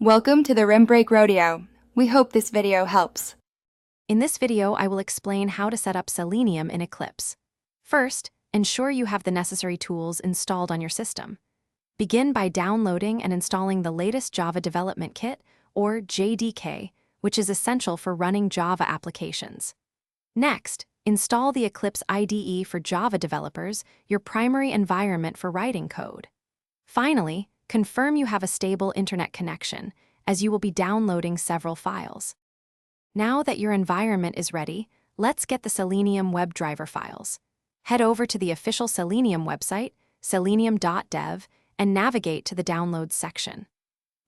Welcome to the Rim Break Rodeo. We hope this video helps. In this video, I will explain how to set up Selenium in Eclipse. First, ensure you have the necessary tools installed on your system. Begin by downloading and installing the latest Java Development Kit, or JDK, which is essential for running Java applications. Next, install the Eclipse IDE for Java developers, your primary environment for writing code. Finally, confirm you have a stable internet connection, as you will be downloading several files. Now that your environment is ready, let's get the Selenium WebDriver files. Head over to the official Selenium website, selenium.dev, and navigate to the Downloads section.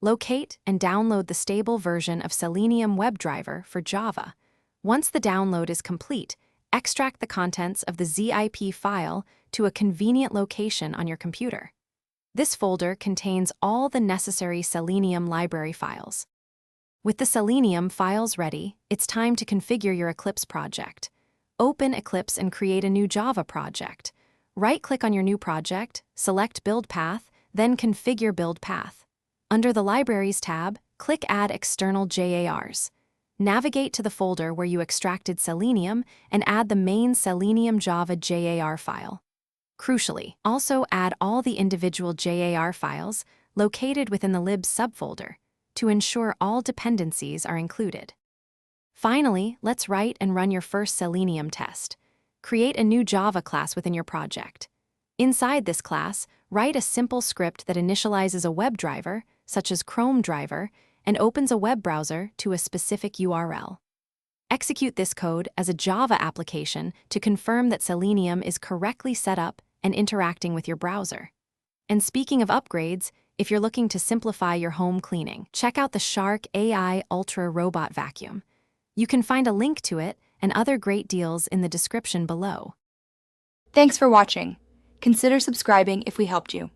Locate and download the stable version of Selenium WebDriver for Java. Once the download is complete, extract the contents of the zip file to a convenient location on your computer. This folder contains all the necessary Selenium library files. With the Selenium files ready, it's time to configure your Eclipse project. Open Eclipse and create a new Java project. Right-click on your new project, select Build Path, then Configure Build Path. Under the Libraries tab, click Add External JARs. Navigate to the folder where you extracted Selenium and add the main Selenium Java JAR file. Crucially, also add all the individual JAR files located within the libs subfolder to ensure all dependencies are included. Finally, let's write and run your first Selenium test. Create a new Java class within your project. Inside this class, write a simple script that initializes a WebDriver, such as Chrome driver, and opens a web browser to a specific URL. Execute this code as a Java application to confirm that Selenium is correctly set up and interacting with your browser. And speaking of upgrades, if you're looking to simplify your home cleaning, check out the Shark AI Ultra Robot Vacuum. You can find a link to it and other great deals in the description below. Thanks for watching. Consider subscribing if we helped you.